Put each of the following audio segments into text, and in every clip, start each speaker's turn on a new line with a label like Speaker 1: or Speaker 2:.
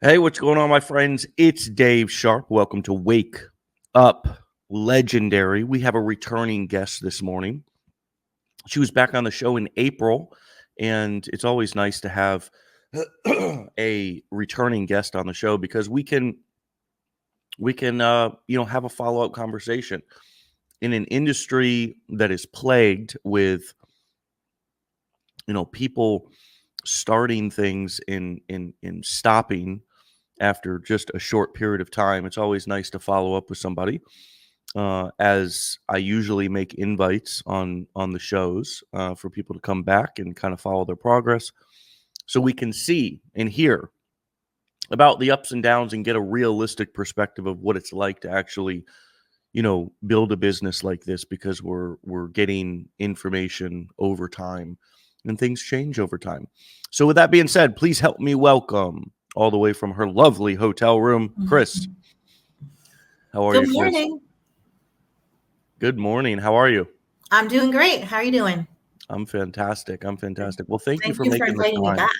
Speaker 1: Hey, what's going on, my friends? It's Dave Sharpe. Welcome to Wake Up Legendary. We have a returning guest this morning. She was back on the show in April, and it's always nice to have a returning guest on the show because we can have a follow-up conversation in an industry that is plagued with people starting things in stopping after just a short period of time. It's always nice to follow up with somebody, as I usually make invites on the shows for people to come back and kind of follow their progress so we can see and hear about the ups and downs and get a realistic perspective of what it's like to actually build a business like this, because we're getting information over time and things change over time. So with that being said, please help me welcome, all the way from her lovely hotel room, Kris. How are you,
Speaker 2: Good
Speaker 1: Kris?
Speaker 2: morning.
Speaker 1: Good morning. How are you?
Speaker 2: I'm doing great. How are you doing?
Speaker 1: I'm fantastic. Well, thank you
Speaker 2: Thank
Speaker 1: for
Speaker 2: you for
Speaker 1: making the
Speaker 2: inviting me
Speaker 1: time.
Speaker 2: back.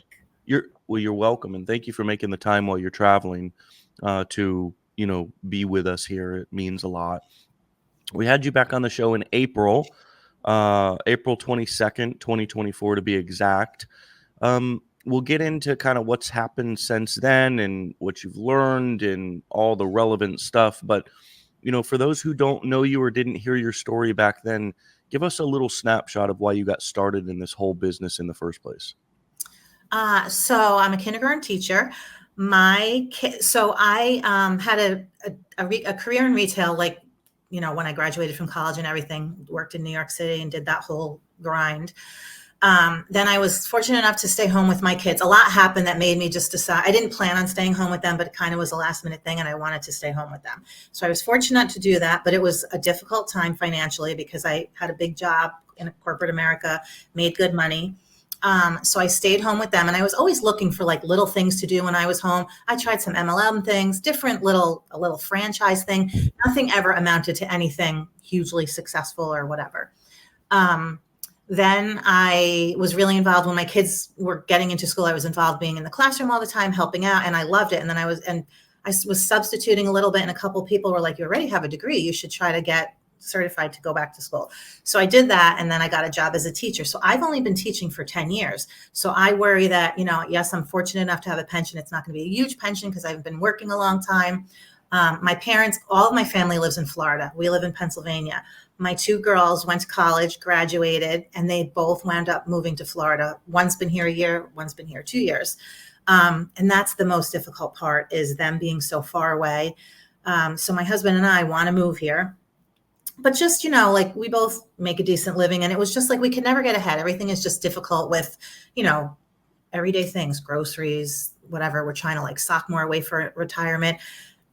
Speaker 1: You're welcome, and thank you for making the time while you're traveling to be with us here. It means a lot. We had you back on the show in April 22nd, 2024 to be exact. We'll get into kind of what's happened since then and what you've learned and all the relevant stuff. But, for those who don't know you or didn't hear your story back then, give us a little snapshot of why you got started in this whole business in the first place.
Speaker 2: So I'm a kindergarten teacher. So I had a career in retail, like, when I graduated from college and everything, worked in New York City and did that whole grind. Then I was fortunate enough to stay home with my kids. A lot happened that made me just decide. I didn't plan on staying home with them, but it kind of was a last minute thing, and I wanted to stay home with them. So I was fortunate to do that, but it was a difficult time financially because I had a big job in corporate America, made good money. So I stayed home with them, and I was always looking for like little things to do when I was home. I tried some MLM things, a little franchise thing. Nothing ever amounted to anything hugely successful or whatever. Then I was really involved when my kids were getting into school. I was involved being in the classroom all the time, helping out, and I loved it. And then I was substituting a little bit, and a couple of people were like, "You already have a degree. You should try to get certified to go back to school." So I did that, and then I got a job as a teacher. So I've only been teaching for 10 years. So I worry that, yes, I'm fortunate enough to have a pension. It's not going to be a huge pension because I've been working a long time. My parents, all of my family lives in Florida. We live in Pennsylvania. My two girls went to college, graduated, and they both wound up moving to Florida. One's been here a year, one's been here 2 years. And that's the most difficult part, is them being so far away. So my husband and I want to move here. But just, like, we both make a decent living, and it was just like we could never get ahead. Everything is just difficult with, everyday things, groceries, whatever. We're trying to like sock more away for retirement.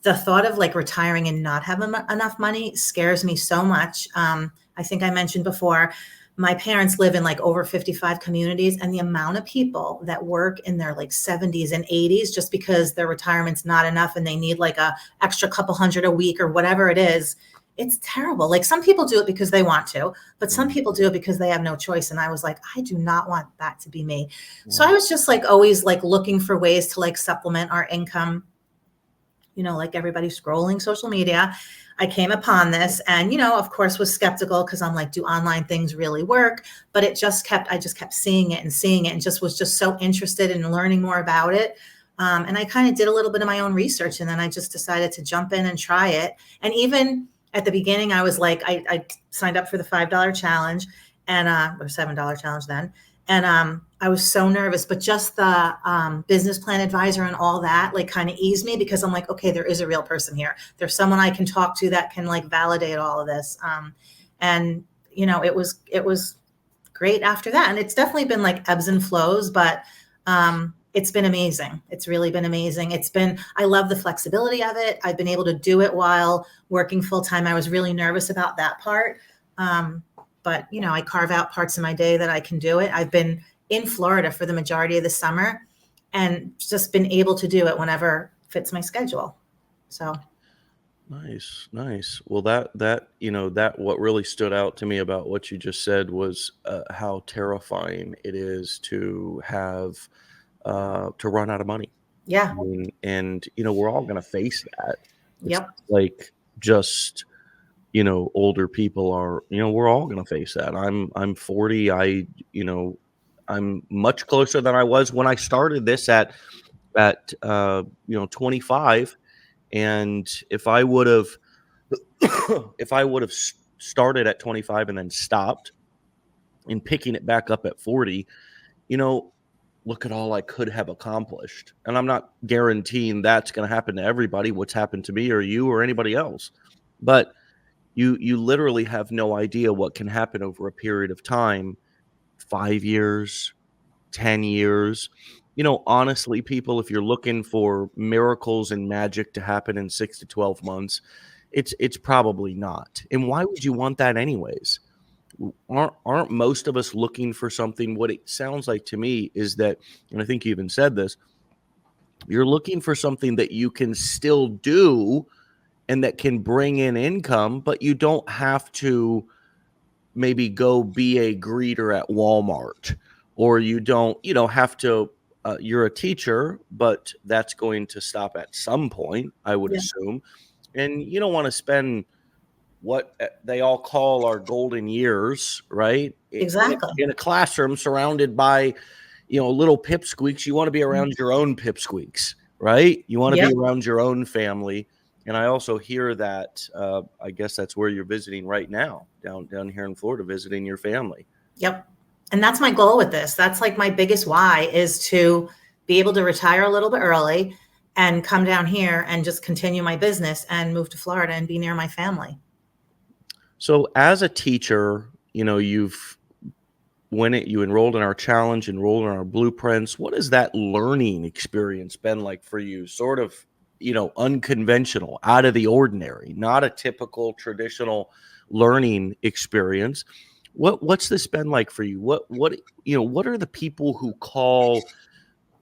Speaker 2: The thought of like retiring and not having enough money scares me so much. I think I mentioned before, my parents live in like over 55 communities, and the amount of people that work in their like 70s and 80s just because their retirement's not enough and they need like a extra couple hundred a week or whatever it is, it's terrible. Like, some people do it because they want to, but some people do it because they have no choice. And I was like, I do not want that to be me. So I was just like always like looking for ways to like supplement our income. Like everybody scrolling social media, I came upon this and, of course was skeptical because I'm like, do online things really work? But I just kept seeing it and just was just so interested in learning more about it. And I kind of did a little bit of my own research, and then I just decided to jump in and try it. And even at the beginning, I was like, I signed up for the $5 challenge and or $7 challenge then. And I was so nervous, but just the business plan advisor and all that like kind of eased me, because I'm like, okay, there is a real person here. There's someone I can talk to that can like validate all of this. And it was great after that. And it's definitely been like ebbs and flows, but it's been amazing. It's really been amazing. I love the flexibility of it. I've been able to do it while working full time. I was really nervous about that part. But, I carve out parts of my day that I can do it. I've been in Florida for the majority of the summer and just been able to do it whenever fits my schedule. So.
Speaker 1: Nice. Well, that what really stood out to me about what you just said was how terrifying it is to have to run out of money.
Speaker 2: Yeah.
Speaker 1: And we're all going to face that. It's
Speaker 2: Yep.
Speaker 1: like just, older people are, we're all going to face that. I'm 40. I'm much closer than I was when I started this at 25. And if I would have, if I would have started at 25 and then stopped and picking it back up at 40, you know, look at all I could have accomplished. And I'm not guaranteeing that's going to happen to everybody, what's happened to me or you or anybody else. But you literally have no idea what can happen over a period of time, 5 years, 10 years. Honestly, people, if you're looking for miracles and magic to happen in 6 to 12 months, it's probably not. And why would you want that anyways? Aren't most of us looking for something? What it sounds like to me is that, and I think you even said this, you're looking for something that you can still do and that can bring in income, but you don't have to maybe go be a greeter at Walmart, or you don't, have to. You're a teacher, but that's going to stop at some point, I would
Speaker 2: Yeah.
Speaker 1: assume. And you don't want to spend what they all call our golden years, right?
Speaker 2: Exactly.
Speaker 1: In a classroom surrounded by, little pipsqueaks. You want to be around your own pipsqueaks, right? You want to be
Speaker 2: Yep.
Speaker 1: around your own family. And I also hear that, I guess that's where you're visiting right now, down here in Florida, visiting your family.
Speaker 2: Yep. And that's my goal with this. That's like my biggest why, is to be able to retire a little bit early and come down here and just continue my business and move to Florida and be near my family.
Speaker 1: So as a teacher, you enrolled in our challenge, enrolled in our blueprints. What has that learning experience been like for you? Sort of, unconventional, out of the ordinary, not a typical traditional learning experience. What's this been like for you? What are the people who call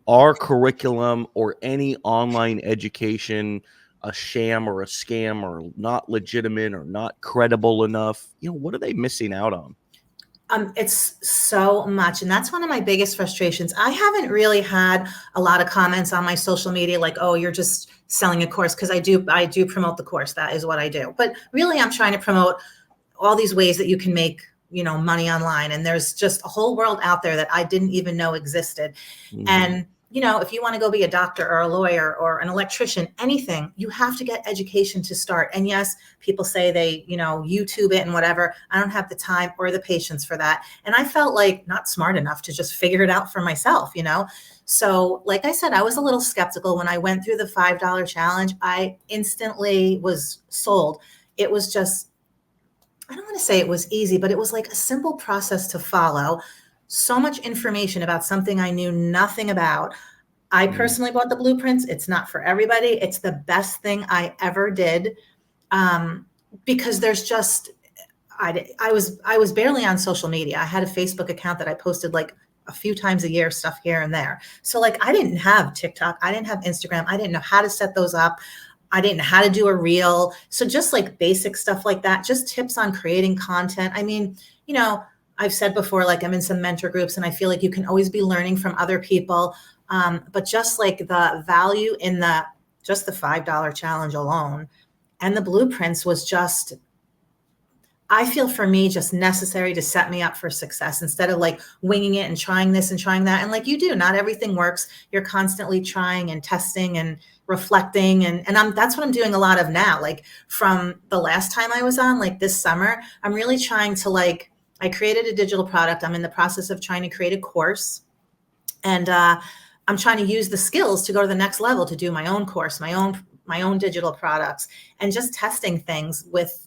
Speaker 1: our curriculum or any online education a sham or a scam or not legitimate or not credible enough? What are they missing out on?
Speaker 2: It's so much. And that's one of my biggest frustrations. I haven't really had a lot of comments on my social media like, oh, you're just selling a course, because I do promote the course. That is what I do. But really, I'm trying to promote all these ways that you can make, money online. And there's just a whole world out there that I didn't even know existed.
Speaker 1: Mhm.
Speaker 2: And if you want to go be a doctor or a lawyer or an electrician, anything, you have to get education to start. And yes, people say they, YouTube it and whatever. I don't have the time or the patience for that. And I felt like not smart enough to just figure it out for myself, So, like I said, I was a little skeptical when I went through the $5 challenge. I instantly was sold. It was just, I don't want to say it was easy, but it was like a simple process to follow. So much information about something I knew nothing about. I personally bought the blueprints. It's not for everybody. It's the best thing I ever did, because there's just, I was barely on social media. I had a Facebook account that I posted like a few times a year, stuff here and there. So like I didn't have TikTok. I didn't have Instagram. I didn't know how to set those up. I didn't know how to do a reel. So just like basic stuff like that, just tips on creating content. I mean, I've said before, like I'm in some mentor groups and I feel like you can always be learning from other people. But just like the value in just the $5 challenge alone and the blueprints was just, I feel for me, just necessary to set me up for success instead of like winging it and trying this and trying that. And like you do, not everything works. You're constantly trying and testing and reflecting. And that's what I'm doing a lot of now. Like from the last time I was on, like this summer, I'm really trying to I created a digital product. I'm in the process of trying to create a course. And I'm trying to use the skills to go to the next level, to do my own course, my own digital products, and just testing things with,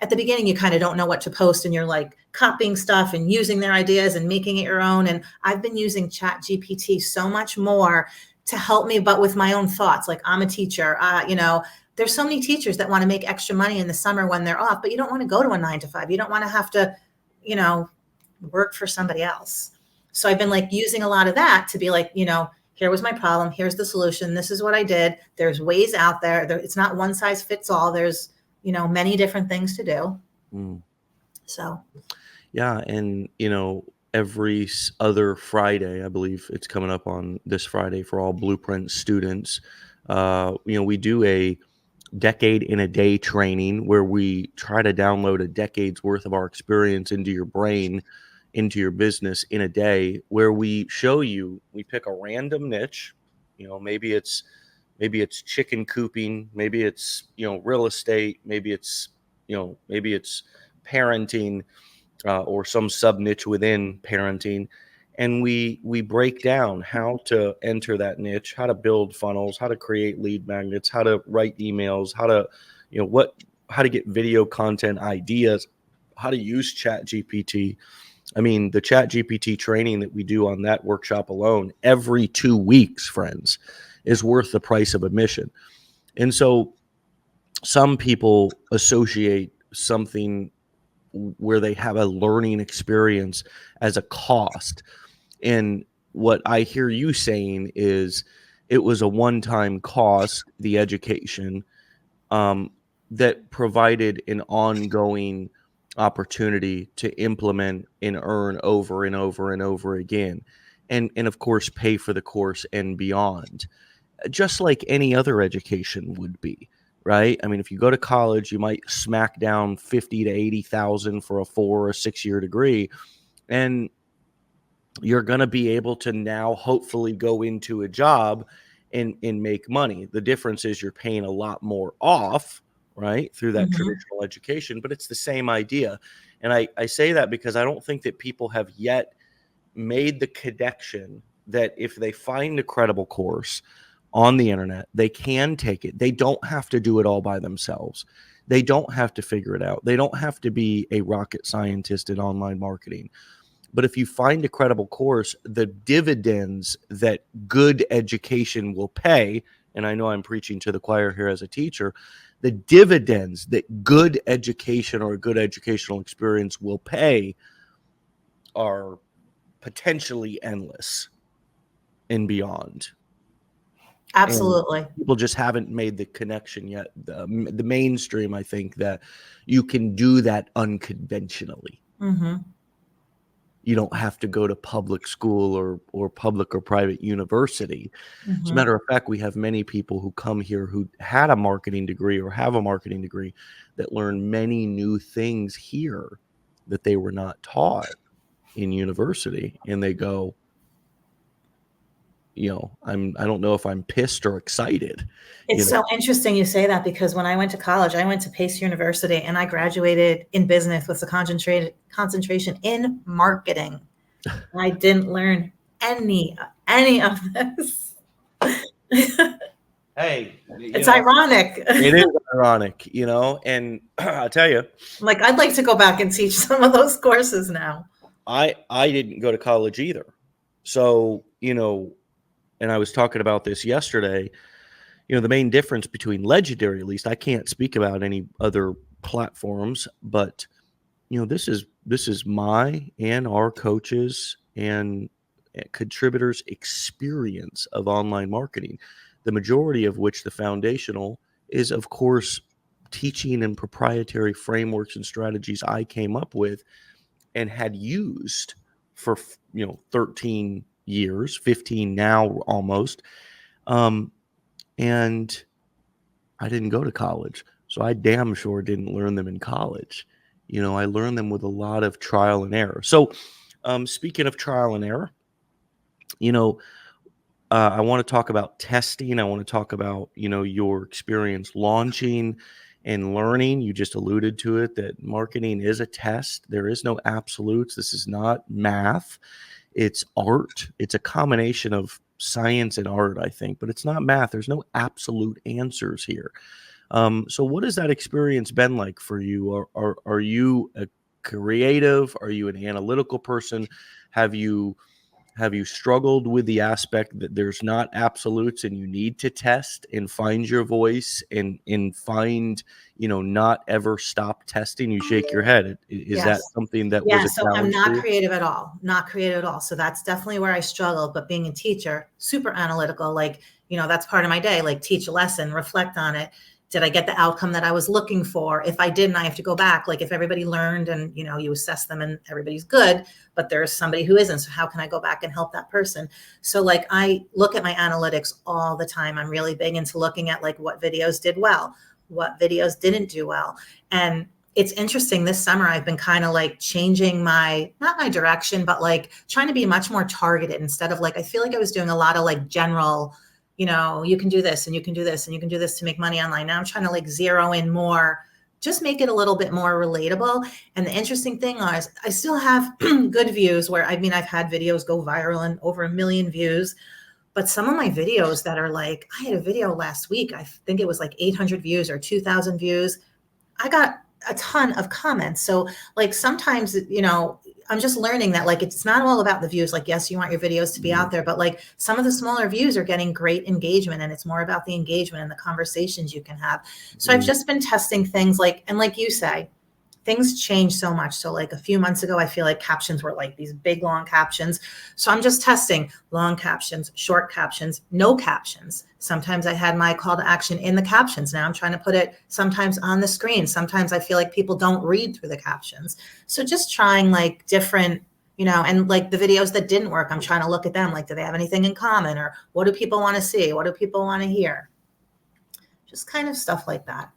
Speaker 2: at the beginning, you kind of don't know what to post and you're like copying stuff and using their ideas and making it your own. And I've been using Chat GPT so much more to help me, but with my own thoughts. Like I'm a teacher, there's so many teachers that want to make extra money in the summer when they're off, but you don't want to go to a 9 to 5. You don't want to have to, work for somebody else. So I've been like using a lot of that to be like, here was my problem. Here's the solution. This is what I did. There's ways out there. It's not one size fits all. There's, many different things to do. So.
Speaker 1: Yeah. And, every other Friday. I believe it's coming up on this Friday for all Blueprint students. We do a decade in a day training where we try to download a decade's worth of our experience into your brain, into your business in a day, where we show you, we pick a random niche. Maybe it's chicken cooping, maybe it's real estate, maybe it's parenting, or some sub niche within parenting. And we break down how to enter that niche, how to build funnels, how to create lead magnets, how to write emails, how to how to get video content ideas, how to use Chat GPT. I mean, the Chat GPT training that we do on that workshop alone every 2 weeks, friends, is worth the price of admission. And so some people associate something where they have a learning experience as a cost. And what I hear you saying is it was a one-time cost, the education, that provided an ongoing opportunity to implement and earn over and over and over again. And of course, pay for the course and beyond, just like any other education would be. Right? I mean, if you go to college, you might smack down 50 to 80,000 for a 4 or 6 year degree, and you're going to be able to now hopefully go into a job and make money. The difference is you're paying a lot more off, right, through that traditional education, but it's the same idea. And I say that because I don't think that people have yet made the connection that if they find a credible course on the internet, they can take it. They don't have to do it all by themselves. They don't have to figure it out. They don't have to be a rocket scientist in online marketing. But if you find a credible course, the dividends that good education will pay, and I know I'm preaching to the choir here as a teacher, the dividends that good education or a good educational experience will pay are potentially endless and beyond.
Speaker 2: Absolutely.
Speaker 1: And people just haven't made the connection yet. The mainstream, I think, that you can do that unconventionally. You don't have to go to public school or public or private university. As a matter of fact, we have many people who come here who had a marketing degree or have a marketing degree that learn many new things here that they were not taught in university. And they go, I don't know if I'm pissed or excited.
Speaker 2: It's so interesting you say that, because when I went to college, I went to Pace University and I graduated in business with a concentration in marketing. I didn't learn any of this.
Speaker 1: Hey,
Speaker 2: it's ironic.
Speaker 1: It is ironic, and I'll tell you,
Speaker 2: like, I'd like to go back and teach some of those courses now.
Speaker 1: I didn't go to college either. So, and I was talking about this yesterday, the main difference between Legendary, at least I can't speak about any other platforms, but this is my and our coaches and contributors' experience of online marketing, the majority of which the foundational is, of course, teaching and proprietary frameworks and strategies I came up with and had used for 13 years, 15 now almost. And I didn't go to college, so I damn sure didn't learn them in college. I learned them with a lot of trial and error. So speaking of trial and error, I want to talk about testing. I want to talk about, your experience launching and learning. You just alluded to it, that marketing is a test. There is no absolutes. This is not math. It's art. It's a combination of science and art, I think, but it's not math. There's no absolute answers here. So what has that experience been like for you? Are you a creative? Are you an analytical person? Have you struggled with the aspect that there's not absolutes and you need to test and find your voice and find, not ever stop testing? You shake your head. Is that something that was a
Speaker 2: so
Speaker 1: challenge?
Speaker 2: I'm not creative at all. Not creative at all. So that's definitely where I struggled. But being a teacher, super analytical, like, that's part of my day, like teach a lesson, reflect on it, Did I get the outcome that I was looking for? If I didn't, I have to go back. Like if everybody learned and, you assess them and everybody's good, but there's somebody who isn't. So how can I go back and help that person? So like I look at my analytics all the time. I'm really big into looking at like what videos did well, what videos didn't do well. And it's interesting, this summer I've been kind of like changing not my direction, but like trying to be much more targeted instead of like, I feel like I was doing a lot of like general, you can do this and you can do this and you can do this to make money online. Now I'm trying to like zero in more, just make it a little bit more relatable. And the interesting thing is I still have good views where, I've had videos go viral and over 1 million views. But some of my videos that are like, I had a video last week, I think it was like 800 views or 2,000 views. I got a ton of comments. So like sometimes, I'm just learning that like, it's not all about the views. Like, yes, you want your videos to be out there, but like some of the smaller views are getting great engagement, and it's more about the engagement and the conversations you can have. So I've just been testing things and like you say, things change so much. So like a few months ago, I feel like captions were like these big, long captions. So I'm just testing long captions, short captions, no captions. Sometimes I had my call to action in the captions. Now I'm trying to put it sometimes on the screen. Sometimes I feel like people don't read through the captions. So just trying like different, and like the videos that didn't work, I'm trying to look at them. Like, do they have anything in common, or what do people want to see? What do people want to hear? Just kind of stuff like that.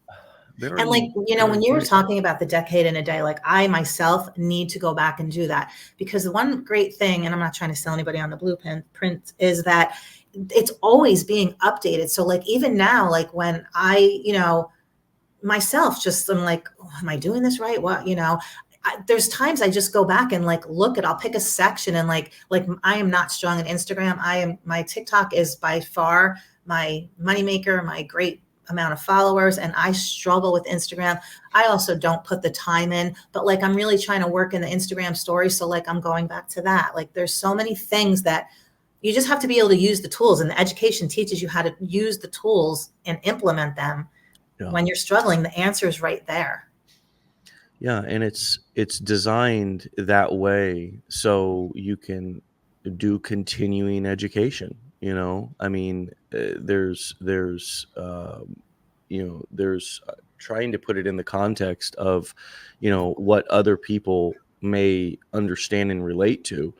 Speaker 2: And like, when you were talking about the decade in a day, like I myself need to go back and do that, because the one great thing, and I'm not trying to sell anybody on the blueprint, is that it's always being updated. So like even now, like when I, myself just, I'm like, oh, am I doing this right? What, there's times I just go back and like I'll pick a section and like I am not strong on Instagram. My TikTok is by far my moneymaker, my great amount of followers, and I struggle with Instagram. I also don't put the time in, but like I'm really trying to work in the Instagram story. So like I'm going back to that. Like there's so many things that you just have to be able to use the tools, and the education teaches you how to use the tools and implement them. Yeah. When you're struggling, the answer is right there.
Speaker 1: Yeah, and it's designed that way so you can do continuing education. I mean, there's trying to put it in the context of, what other people may understand and relate to.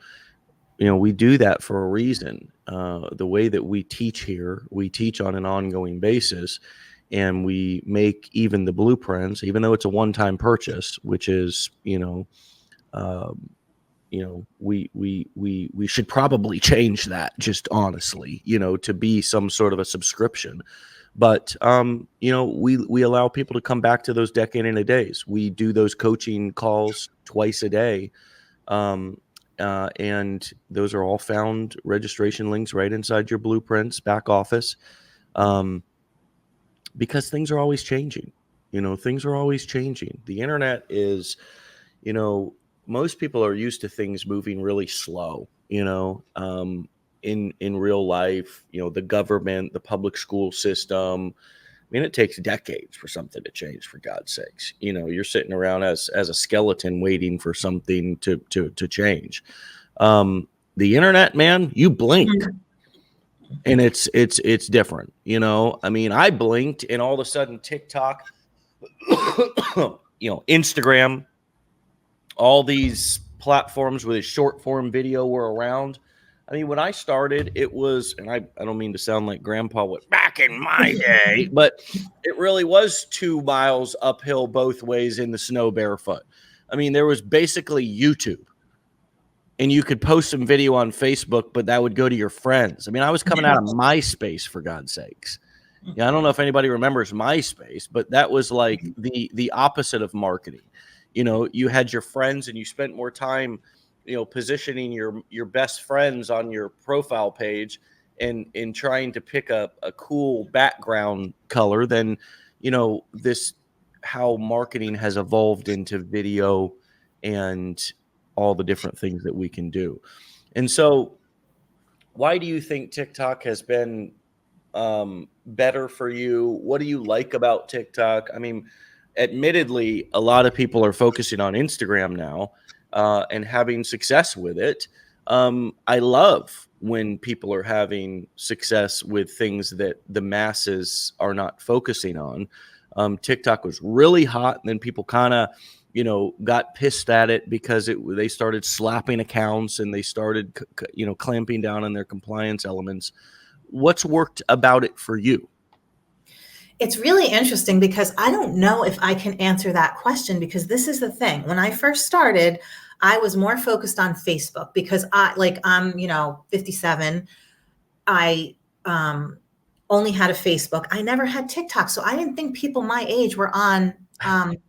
Speaker 1: We do that for a reason. The way that we teach here, we teach on an ongoing basis, and we make even the blueprints, even though it's a one-time purchase, which is, we should probably change that, just honestly, to be some sort of a subscription. But, we allow people to come back to those decade in a days. We do those coaching calls twice a day. And those are all found registration links right inside your blueprints back office. Because things are always changing, things are always changing. The internet is, most people are used to things moving really slow, in real life, the government, the public school system. I mean, it takes decades for something to change, for God's sakes. You're sitting around as a skeleton waiting for something to change. The internet, man, you blink. And it's different, I mean, I blinked and all of a sudden TikTok, Instagram, all these platforms with a short form video were around. I mean, when I started, it was, and I don't mean to sound like grandpa with back in my day, but it really was 2 miles uphill both ways in the snow barefoot. I mean, there was basically YouTube. And you could post some video on Facebook, but that would go to your friends. I mean, I was coming out of MySpace, for God's sakes. Yeah, I don't know if anybody remembers MySpace, but that was like the opposite of marketing. You had your friends, and you spent more time, positioning your best friends on your profile page and trying to pick a cool background color than, this how marketing has evolved into video and all the different things that we can do. And so why do you think TikTok has been better for you? What do you like about TikTok? I mean, admittedly, a lot of people are focusing on Instagram now and having success with it. I love when people are having success with things that the masses are not focusing on. TikTok was really hot, and then people kind of, got pissed at it because they started slapping accounts and they started, clamping down on their compliance elements. What's worked about it for you?
Speaker 2: It's really interesting because I don't know if I can answer that question, because this is the thing. When I first started, I was more focused on Facebook because I'm 57. I only had a Facebook. I never had TikTok. So I didn't think people my age were on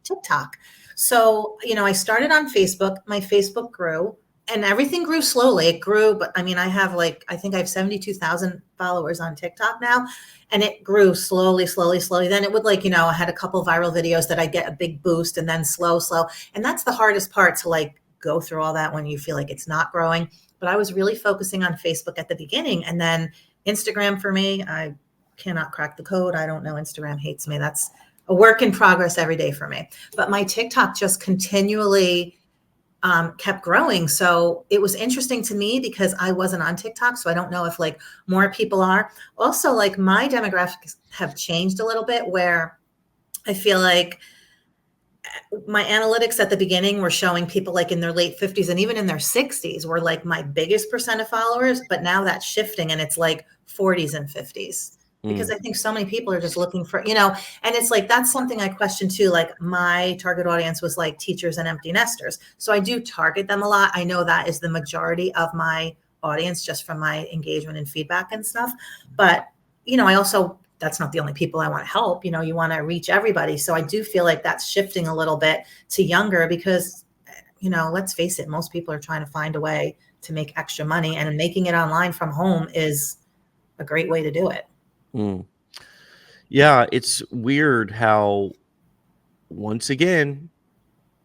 Speaker 2: TikTok. So, I started on Facebook. My Facebook grew and everything grew slowly. It grew, but I mean, I think I have 72,000 followers on TikTok now. And it grew slowly, slowly, slowly. Then it would I had a couple viral videos that I get a big boost, and then slow. And that's the hardest part, to go through all that when you feel like it's not growing. But I was really focusing on Facebook at the beginning, and then Instagram for me, I cannot crack the code. I don't know. Instagram hates me. That's a work in progress every day for me. But my TikTok just continually kept growing. So it was interesting to me because I wasn't on TikTok. So I don't know if more people are. Also, my demographics have changed a little bit, where I feel like my analytics at the beginning were showing people in their late 50s and even in their 60s were my biggest percent of followers. But now that's shifting, and it's 40s and 50s. Because I think so many people are just looking for, and it's that's something I question too. My target audience was teachers and empty nesters. So I do target them a lot. I know that is the majority of my audience, just from my engagement and feedback and stuff. But, I also, that's not the only people I want to help. You want to reach everybody. So I do feel like that's shifting a little bit to younger because, let's face it, most people are trying to find a way to make extra money, and making it online from home is a great way to do it.
Speaker 1: Yeah, it's weird how, once again,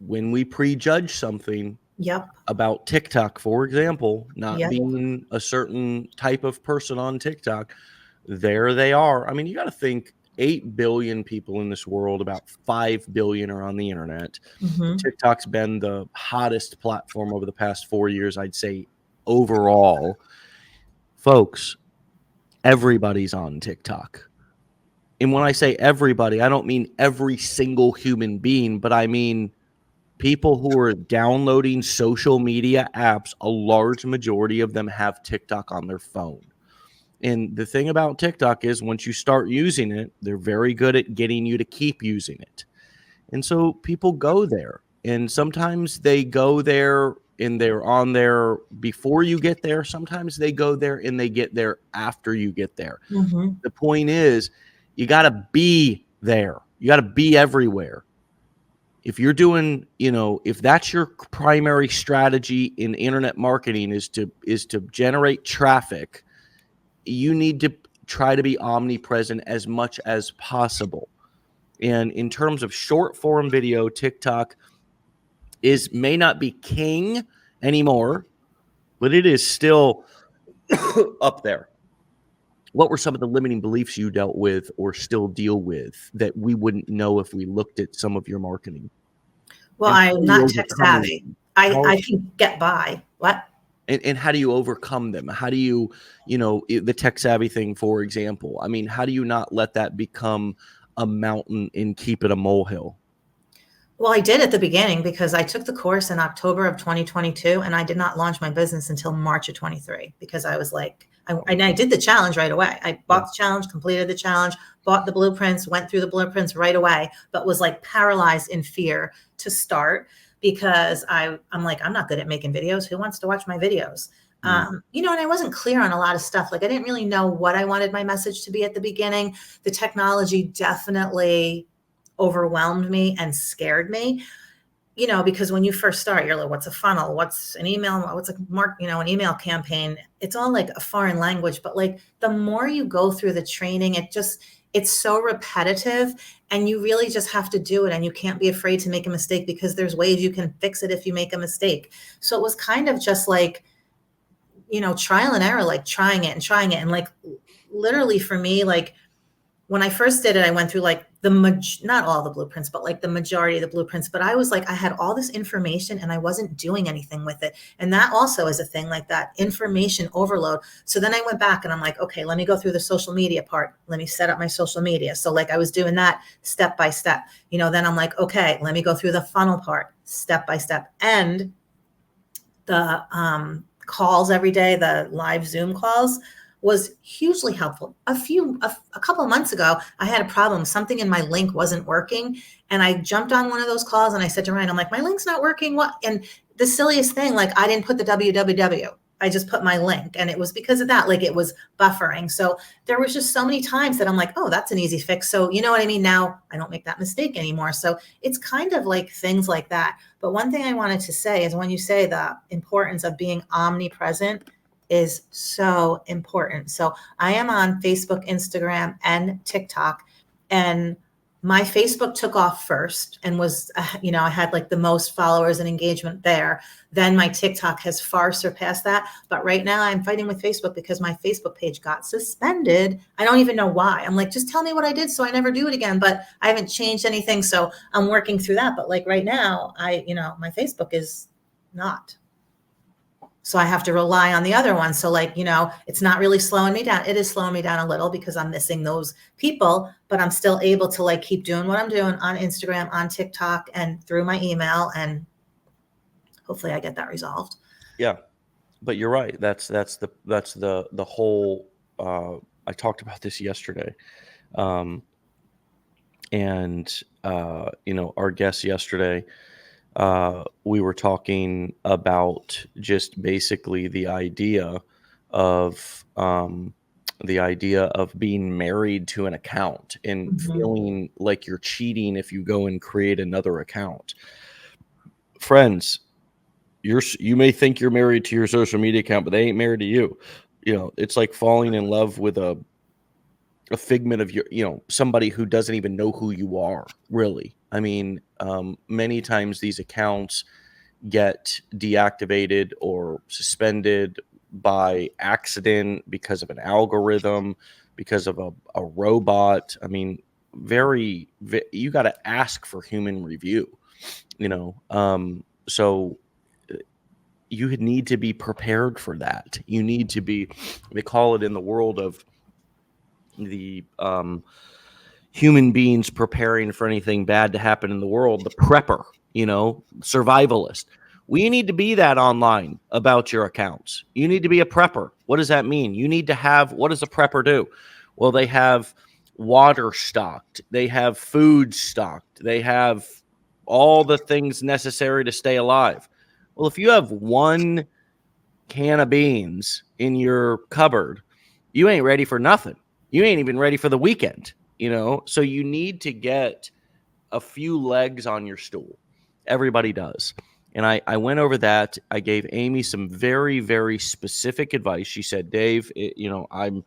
Speaker 1: when we prejudge something
Speaker 2: Yep.
Speaker 1: about TikTok, for example, not
Speaker 2: Yep.
Speaker 1: being a certain type of person on TikTok, there they are. I mean, you got to think 8 billion people in this world, about 5 billion are on the internet.
Speaker 2: Mm-hmm.
Speaker 1: TikTok's been the hottest platform over the past 4 years, I'd say, overall. Folks, everybody's on TikTok. And when I say everybody, I don't mean every single human being, but I mean people who are downloading social media apps. A large majority of them have TikTok on their phone. And the thing about TikTok is, once you start using it, they're very good at getting you to keep using it. And so people go there, and sometimes they go there and they're on there before you get there. Sometimes they go there and they get there after you get there.
Speaker 2: Mm-hmm.
Speaker 1: The point is, you got to be there. You got to be everywhere. If you're doing, if that's your primary strategy in internet marketing is to generate traffic, you need to try to be omnipresent as much as possible. And in terms of short form video, TikTok may not be king anymore, but it is still up there. What were some of the limiting beliefs you dealt with or still deal with that we wouldn't know if we looked at some of your marketing?
Speaker 2: Well, I'm not tech savvy. I can get by. What?
Speaker 1: And how do you overcome them? How do you, the tech savvy thing, for example, I mean, how do you not let that become a mountain and keep it a molehill?
Speaker 2: Well, I did at the beginning because I took the course in October of 2022, and I did not launch my business until March of 23 because I was I did the challenge right away. I bought the challenge, completed the challenge, bought the blueprints, went through the blueprints right away, but was paralyzed in fear to start because I'm not good at making videos. Who wants to watch my videos? And I wasn't clear on a lot of stuff. I didn't really know what I wanted my message to be at the beginning. The technology definitely overwhelmed me and scared me, because when you first start, you're like, what's a funnel? What's an email? What's an email campaign? It's all a foreign language, but the more you go through the training, it's so repetitive, and you really just have to do it. And you can't be afraid to make a mistake because there's ways you can fix it if you make a mistake. So it was kind of just trial and error, trying it. And literally for me, when I first did it, I went through like not all the blueprints, but like the majority of the blueprints. But I was like, I had all this information and I wasn't doing anything with it. And that also is a thing, like that information overload. So then I went back and I'm like, okay, let me go through the social media part. Let me set up my social media. So like I was doing that step by step, then I'm like, okay, let me go through the funnel part step by step. And the calls every day, the live Zoom calls, was hugely helpful. A couple of months ago, I had a problem. Something in my link wasn't working. And I jumped on one of those calls and I said to Ryan, I'm like, my link's not working. What? And the silliest thing, like I didn't put the www. I just put my link, and it was because of that, like it was buffering. So there was just so many times that I'm like, oh, that's an easy fix. So you know what I mean? Now I don't make that mistake anymore. So it's kind of like things like that. But one thing I wanted to say is when you say the importance of being omnipresent is so important. So I am on Facebook, Instagram, and TikTok, and my Facebook took off first and was, I had like the most followers and engagement there. Then my TikTok has far surpassed that. But right now I'm fighting with Facebook because my Facebook page got suspended. I don't even know why. I'm like, just tell me what I did so I never do it again. But I haven't changed anything. So I'm working through that. But like right now, my Facebook is not. So I have to rely on the other one. So like, it's not really slowing me down. It is slowing me down a little because I'm missing those people, but I'm still able to like keep doing what I'm doing on Instagram, on TikTok, and through my email. And hopefully I get that resolved.
Speaker 1: Yeah, but you're right. That's the whole. I talked about this yesterday, and our guest yesterday. We were talking about just basically the idea of being married to an account and feeling like you're cheating if you go and create another account. Friends, you may think you're married to your social media account, but they ain't married to you. It's like falling in love with a figment of your, somebody who doesn't even know who you are, really. I mean, many times these accounts get deactivated or suspended by accident because of an algorithm, because of a robot. I mean, you got to ask for human review, so you need to be prepared for that. You need to be, they call it in the world of the human beings preparing for anything bad to happen in the world, the prepper, survivalist. We need to be that online about your accounts. You need to be a prepper. What does that mean? You need to have, what does a prepper do? Well, they have water stocked, they have food stocked, they have all the things necessary to stay alive. Well, if you have one can of beans in your cupboard, you ain't ready for nothing. You ain't even ready for the weekend, So you need to get a few legs on your stool. Everybody does. And I went over that. I gave Amy some very, very specific advice. She said, Dave, I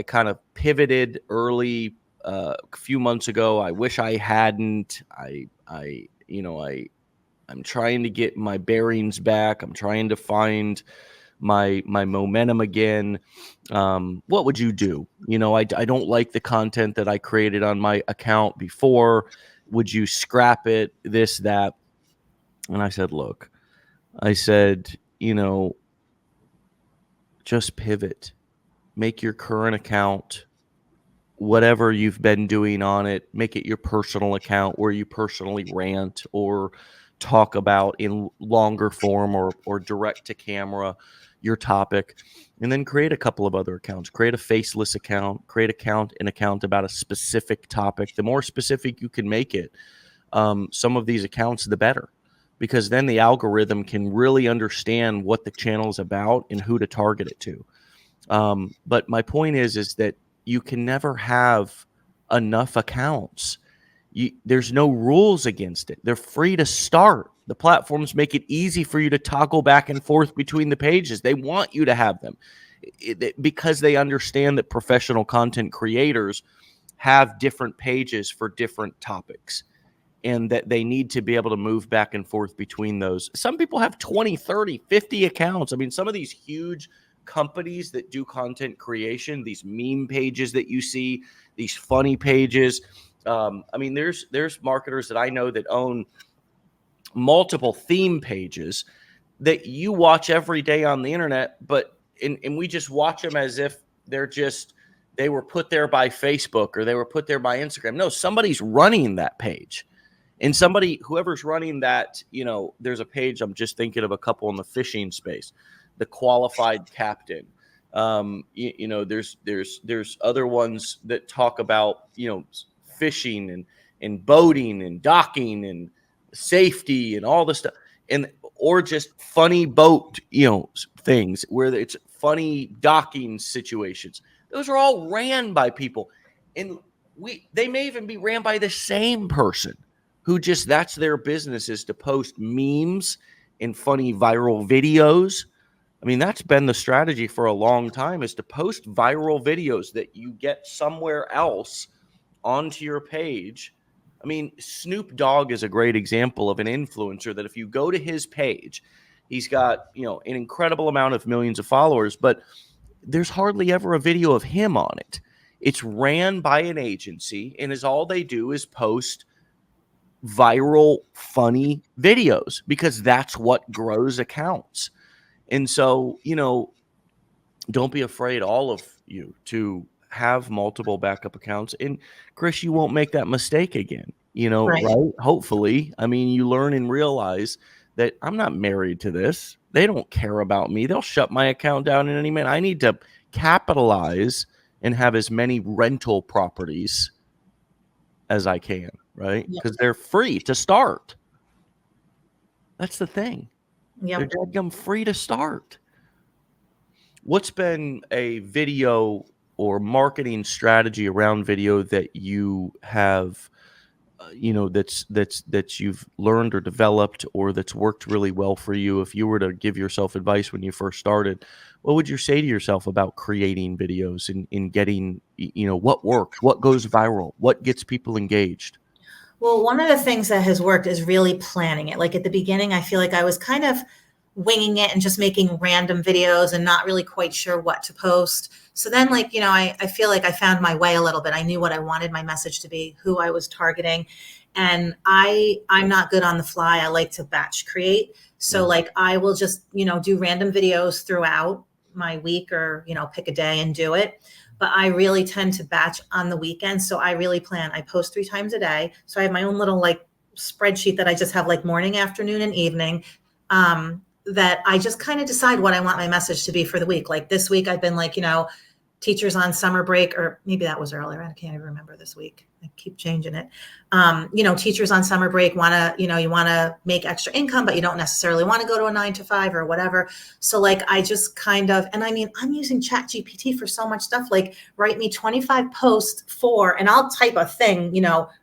Speaker 1: kind of pivoted early a few months ago. I wish I hadn't. I'm trying to get my bearings back. I'm trying to find my momentum again. What would you do? I don't like the content that I created on my account before. Would you scrap it? This, that. And I said, look, just pivot, make your current account, whatever you've been doing on it, make it your personal account where you personally rant or talk about in longer form or direct to camera your topic, and then create a couple of other accounts. Create a faceless account, create an account about a specific topic. The more specific you can make it, some of these accounts, the better, because then the algorithm can really understand what the channel is about and who to target it to. But my point is that you can never have enough accounts. There's no rules against it. They're free to start. The platforms make it easy for you to toggle back and forth between the pages. They want you to have them because they understand that professional content creators have different pages for different topics and that they need to be able to move back and forth between those. Some people have 20, 30, 50 accounts. I mean, some of these huge companies that do content creation, these meme pages that you see, these funny pages. I mean, there's marketers that I know that own multiple theme pages that you watch every day on the internet, but and we just watch them as if they were put there by Facebook or they were put there by Instagram. No, somebody's running that page. And whoever's running that, there's a page, I'm just thinking of a couple in the fishing space, the qualified captain. There's other ones that talk about, fishing and boating and docking and safety and all this stuff. Or just funny boat, things where it's funny docking situations. Those are all ran by people. And they may even be ran by the same person who that's their business, is to post memes and funny viral videos. I mean, that's been the strategy for a long time, is to post viral videos that you get somewhere else onto your page. I mean, Snoop Dogg is a great example of an influencer that if you go to his page, he's got, an incredible amount of millions of followers, but there's hardly ever a video of him on it. It's ran by an agency, and all they do is post viral, funny videos because that's what grows accounts. And so, don't be afraid, all of you, to have multiple backup accounts. And Kris, you won't make that mistake again,
Speaker 2: Right.
Speaker 1: right? Hopefully. I mean, you learn and realize that I'm not married to this. They don't care about me. They'll shut my account down in any minute. I need to capitalize and have as many rental properties as I can, right?
Speaker 2: Yep.
Speaker 1: Because they're free to start. That's the thing.
Speaker 2: Yep.
Speaker 1: They're dadgum free to start. What's been a video or marketing strategy around video that you have, that you've learned or developed, or that's worked really well for you? If you were to give yourself advice when you first started, what would you say to yourself about creating videos and in getting, what works, what goes viral, what gets people engaged?
Speaker 2: Well, one of the things that has worked is really planning it. Like at the beginning, I feel like I was kind of winging it and just making random videos and not really quite sure what to post. So then, I feel like I found my way a little bit. I knew what I wanted my message to be, who I was targeting. And I'm not good on the fly. I like to batch create. So I will just, do random videos throughout my week, or, pick a day and do it. But I really tend to batch on the weekend. So I really plan. I post 3 times a day. So I have my own little spreadsheet that I just have morning, afternoon, and evening. That I just kind of decide what I want my message to be for the week. Like this week, I've been teachers on summer break, or maybe that was earlier. I can't even remember this week. I keep changing it. Teachers on summer break want to, you want to make extra income, but you don't necessarily want to go to a 9 to 5 or whatever. So I just kind of, and I mean, I'm using ChatGPT for so much stuff. Write me 25 posts and I'll type a thing,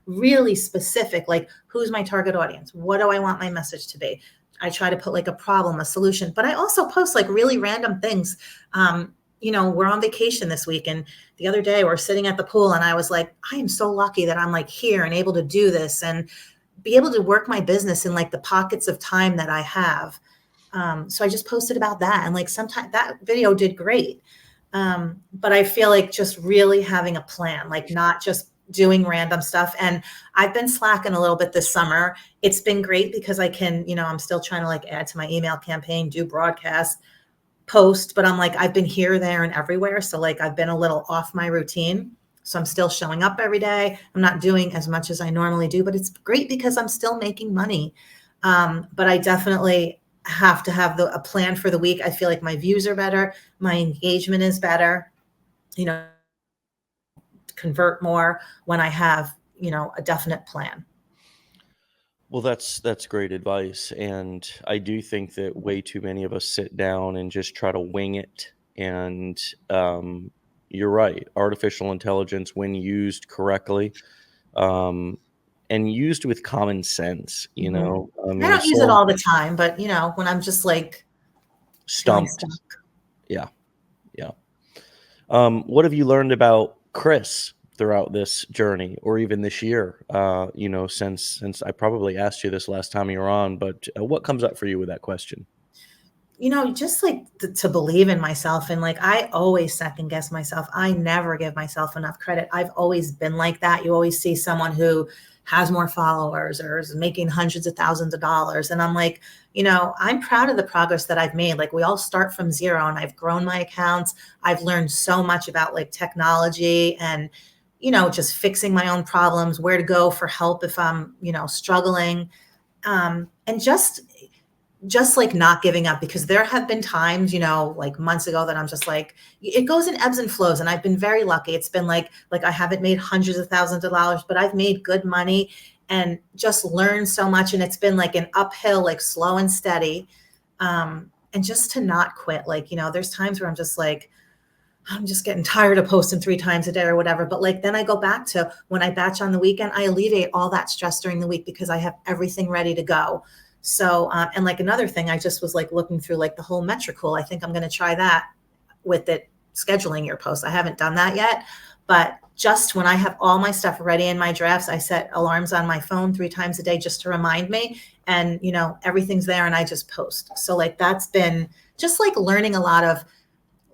Speaker 2: really specific, who's my target audience? What do I want my message to be? I try to put a problem, a solution, but I also post really random things. We're on vacation this week, and the other day we're sitting at the pool, and I was like, I am so lucky that I'm here and able to do this and be able to work my business in the pockets of time that I have. So I just posted about that, and sometimes that video did great. But I feel just really having a plan, not just doing random stuff. And I've been slacking a little bit this summer. It's been great because I can, I'm still trying to add to my email campaign, do broadcasts, post, but I'm I've been here, there, and everywhere. So I've been a little off my routine. So I'm still showing up every day. I'm not doing as much as I normally do, but it's great because I'm still making money. But I definitely have to have a plan for the week. I feel my views are better. My engagement is better, convert more when I have, a definite plan.
Speaker 1: Well, that's great advice. And I do think that way too many of us sit down and just try to wing it. And you're right. Artificial intelligence, when used correctly, and used with common sense, I mean,
Speaker 2: I don't use it all the time, but when I'm just
Speaker 1: stumped.
Speaker 2: stuck.
Speaker 1: Yeah. What have you learned about Kris throughout this journey, or even this year? Since I probably asked you this last time you were on, but what comes up for you with that question?
Speaker 2: just like to believe in myself. And like, I always second guess myself. I never give myself enough credit. I've always been like that. You always see someone who has more followers or is making hundreds of thousands of dollars. And I'm like, I'm proud of the progress that I've made. Like, we all start from zero, and I've grown my accounts. I've learned so much about like technology and, just fixing my own problems, where to go for help if I'm, struggling. And just like not giving up, because there have been times, like months ago, that I'm just like, it goes in ebbs and flows. And I've been very lucky. It's been like I haven't made hundreds of thousands of dollars, but I've made good money and just learned so much. And it's been like an uphill, like slow and steady. And just to not quit. Like, there's times where I'm just like, I'm just getting tired of posting 3 times a day or whatever. But like, then I go back to when I batch on the weekend, I alleviate all that stress during the week because I have everything ready to go. So, and like another thing, I just was like looking through like the whole Metricool. I think I'm going to try that with it, scheduling your posts. I haven't done that yet, but just when I have all my stuff ready in my drafts, I set alarms on my phone 3 times a day just to remind me, and everything's there, and I just post. So like, that's been just like learning a lot of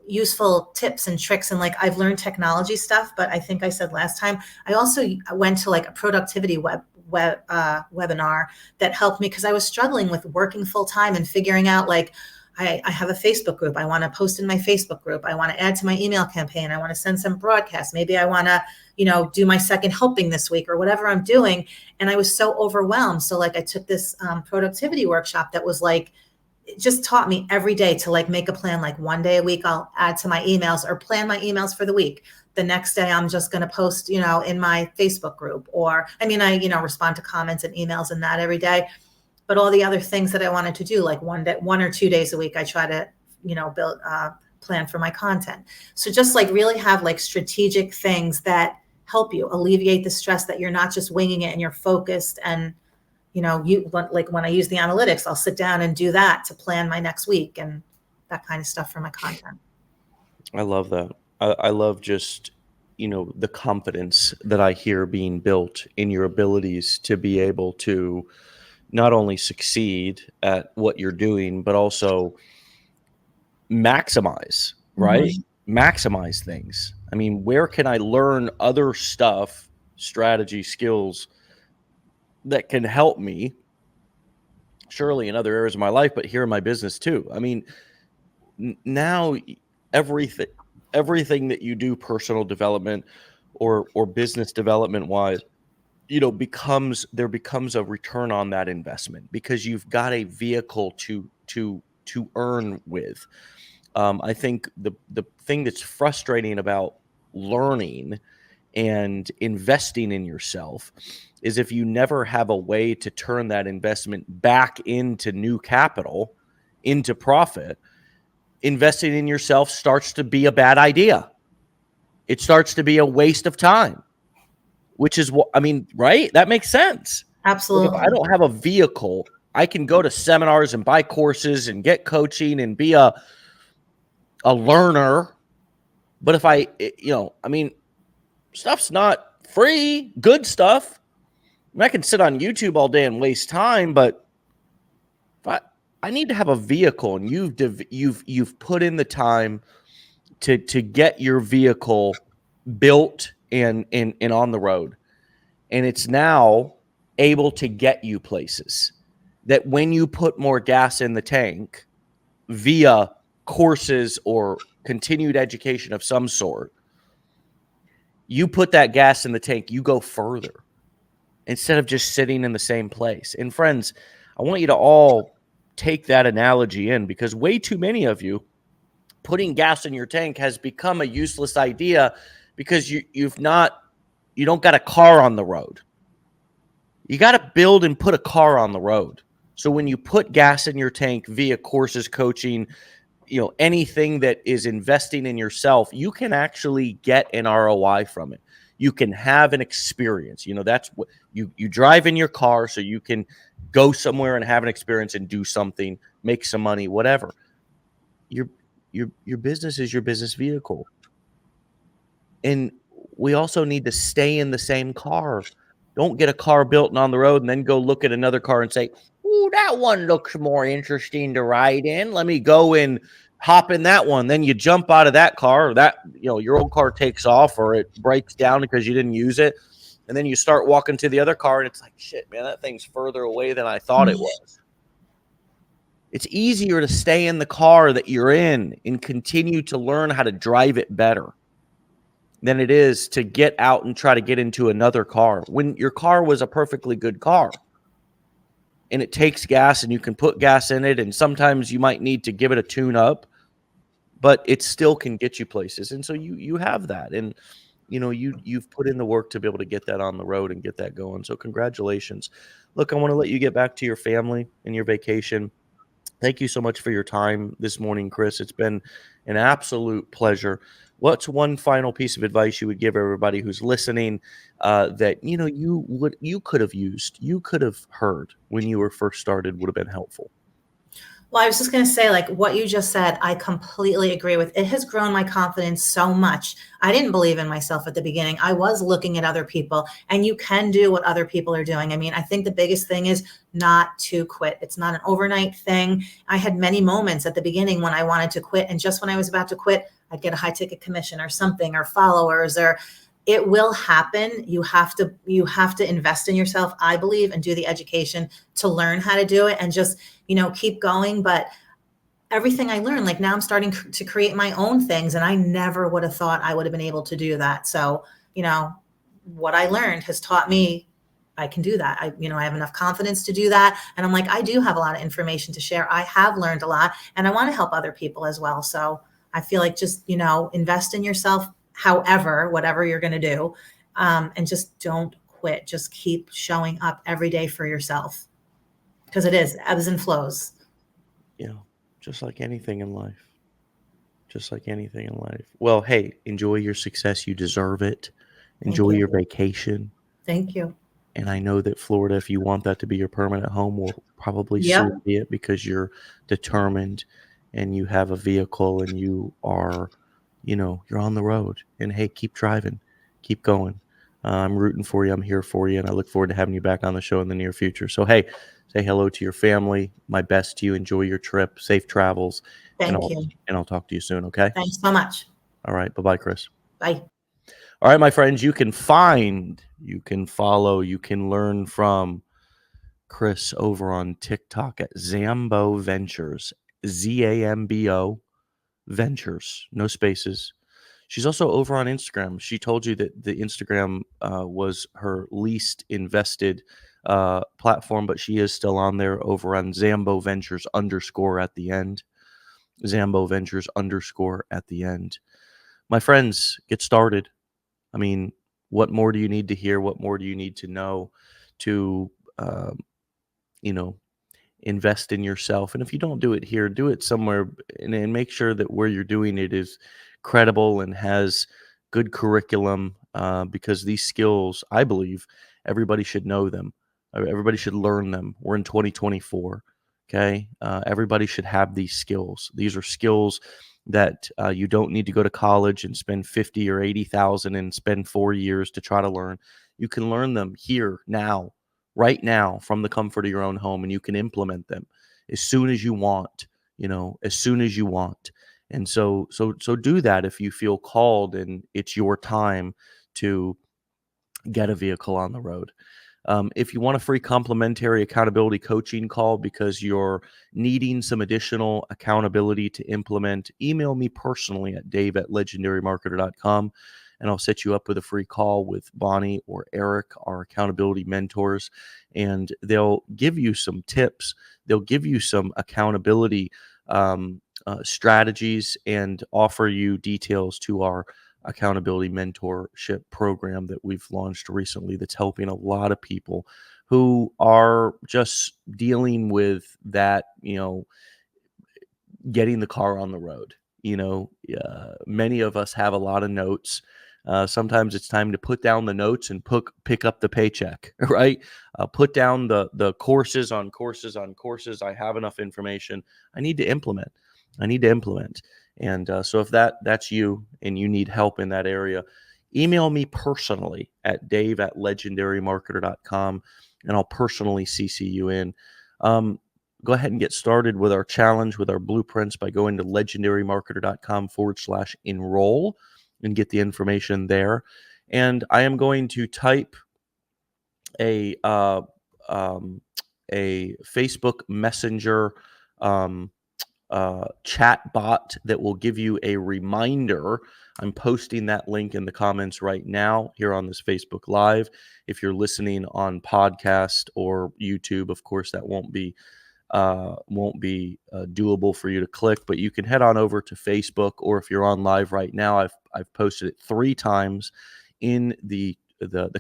Speaker 2: useful tips and tricks. And like, I've learned technology stuff, but I think I said last time, I also went to like a productivity webinar that helped me, because I was struggling with working full time and figuring out like, I have a Facebook group. I want to post in my Facebook group. I want to add to my email campaign. I want to send some broadcasts. Maybe I want to, do my second helping this week or whatever I'm doing. And I was so overwhelmed. So like, I took this productivity workshop that was like, it just taught me every day to like make a plan. Like, one day a week, I'll add to my emails or plan my emails for the week. The next day, I'm just going to post, in my Facebook group, or, I respond to comments and emails and that every day. But all the other things that I wanted to do, like 1 or 2 days a week, I try to, build, plan for my content. So just like really have like strategic things that help you alleviate the stress, that you're not just winging it and you're focused. And, like when I use the analytics, I'll sit down and do that to plan my next week and that kind of stuff for my content.
Speaker 1: I love that. I love just, the confidence that I hear being built in your abilities to be able to not only succeed at what you're doing, but also maximize, right?
Speaker 2: Mm-hmm.
Speaker 1: Maximize things. I mean, where can I learn other stuff, strategy, skills that can help me, surely in other areas of my life, but here in my business too? I mean, now everything that you do, personal development or business development wise, becomes a return on that investment, because you've got a vehicle to earn with. I think the thing that's frustrating about learning and investing in yourself is if you never have a way to turn that investment back into new capital, into profit, investing in yourself starts to be a bad idea. It starts to be a waste of time, which is what, right? That makes sense. Like, if I
Speaker 2: Absolutely.
Speaker 1: don't have a vehicle, I can go to seminars and buy courses and get coaching and be a learner. But if stuff's not free, good stuff. I can sit on YouTube all day and waste time, but if I need to have a vehicle, and you've put in the time to get your vehicle built and on the road, and it's now able to get you places that when you put more gas in the tank via courses or continued education of some sort, you put that gas in the tank, you go further instead of just sitting in the same place. And friends, I want you to all take that analogy in, because way too many of you, putting gas in your tank has become a useless idea, because you don't got a car on the road. You got to build and put a car on the road. So when you put gas in your tank via courses, coaching, anything that is investing in yourself, you can actually get an ROI from it. You can have an experience. That's what you drive in your car, so you can go somewhere and have an experience and do something, make some money, whatever. Your business is your business vehicle. And we also need to stay in the same car. Don't get a car built and on the road and then go look at another car and say, "Ooh, that one looks more interesting to ride in. Let me go and hop in that one. Then you jump out of that car, that, your old car takes off or it breaks down because you didn't use it. And then you start walking to the other car and it's like, shit, man, that thing's further away than I thought it was. It's easier to stay in the car that you're in and continue to learn how to drive it better than it is to get out and try to get into another car when your car was a perfectly good car. And it takes gas and you can put gas in it. And sometimes you might need to give it a tune up, but it still can get you places. And so you have that. And, you've put in the work to be able to get that on the road and get that going. So congratulations. Look, I want to let you get back to your family and your vacation. Thank you so much for your time this morning, Kris. It's been an absolute pleasure. What's one final piece of advice you would give everybody who's listening that you could have used, you could have heard when you were first started would have been helpful?
Speaker 2: Well, I was just going to say, like what you just said, I completely agree with. It has grown my confidence so much. I didn't believe in myself at the beginning. I was looking at other people, and you can do what other people are doing. I mean, I think the biggest thing is not to quit. It's not an overnight thing. I had many moments at the beginning when I wanted to quit, and just when I was about to quit, I'd get a high ticket commission or something, or followers, or it will happen. You have to invest in yourself, I believe, and do the education to learn how to do it, and just, keep going. But everything I learned, like now I'm starting to create my own things, and I never would have thought I would have been able to do that. So, what I learned has taught me I can do that. I have enough confidence to do that. And I'm like, I do have a lot of information to share. I have learned a lot, and I want to help other people as well. So I feel like just, invest in yourself, whatever you're going to do. And just don't quit. Just keep showing up every day for yourself, because it is ebbs and flows.
Speaker 1: Just like anything in life. Just like anything in life. Well, hey, enjoy your success. You deserve it. Enjoy your vacation.
Speaker 2: Thank you.
Speaker 1: And I know that Florida, if you want that to be your permanent home, will probably soon be it, because you're determined and you have a vehicle and you are, you're on the road. And hey, keep driving, keep going. I'm rooting for you. I'm here for you. And I look forward to having you back on the show in the near future. So, hey, say hello to your family. My best to you. Enjoy your trip. Safe travels.
Speaker 2: Thank you.
Speaker 1: And I'll talk to you soon. Okay.
Speaker 2: Thanks so much.
Speaker 1: All right. Bye-bye, Kris.
Speaker 2: Bye.
Speaker 1: All right, my friends, you can follow, you can learn from Kris over on TikTok at Zambo Ventures, ZAMBO Ventures, no spaces. She's also over on Instagram. She told you that the Instagram was her least invested platform, but she is still on there over on Zambo Ventures _ at the end. Zambo Ventures _ at the end. My friends, get started. I mean, what more do you need to hear? What more do you need to know to, invest in yourself? And if you don't do it here, do it somewhere, and make sure that where you're doing it is credible and has good curriculum, because these skills, I believe, everybody should know them. Everybody should learn them. We're in 2024. Okay. Everybody should have these skills. These are skills that you don't need to go to college and spend 50 or 80,000 and spend 4 years to try to learn. You can learn them here, now, right now, from the comfort of your own home, and you can implement them as soon as you want, as soon as you want. And so do that if you feel called and it's your time to get a vehicle on the road. If you want a free complimentary accountability coaching call because you're needing some additional accountability to implement, email me personally at dave@legendarymarketer.com, and I'll set you up with a free call with Bonnie or Eric, our accountability mentors, and they'll give you some tips. They'll give you some accountability strategies and offer you details to our accountability mentorship program that we've launched recently that's helping a lot of people who are just dealing with that, getting the car on the road. Many of us have a lot of notes. Sometimes it's time to put down the notes and pick up the paycheck, right? Put down the courses on courses on courses. I have enough information. I need to implement. And so if that's you and you need help in that area, email me personally at dave@legendarymarketer.com, and I'll personally CC you in. Go ahead and get started with our challenge, with our blueprints, by going to legendarymarketer.com/enroll and get the information there. And I am going to type a Facebook Messenger chat bot that will give you a reminder. I'm posting that link in the comments right now here on this Facebook Live. If you're listening on podcast or YouTube, of course, that won't be doable for you to click, but you can head on over to Facebook, or if you're on live right now, I've posted it 3 times in the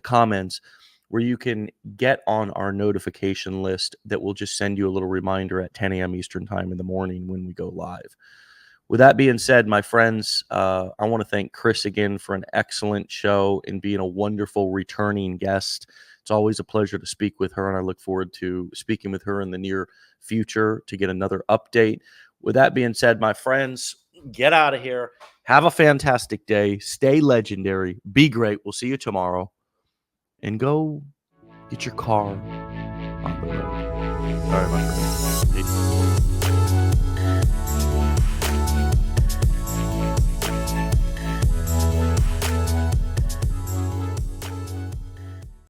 Speaker 1: comments, where you can get on our notification list that will just send you a little reminder at 10 a.m. Eastern time in the morning when we go live. With that being said, my friends, I want to thank Kris again for an excellent show and being a wonderful returning guest. It's always a pleasure to speak with her, and I look forward to speaking with her in the near future to get another update. With that being said, my friends, get out of here. Have a fantastic day. Stay legendary. Be great. We'll see you tomorrow. And go get your car on the road. All right, my friends. Peace.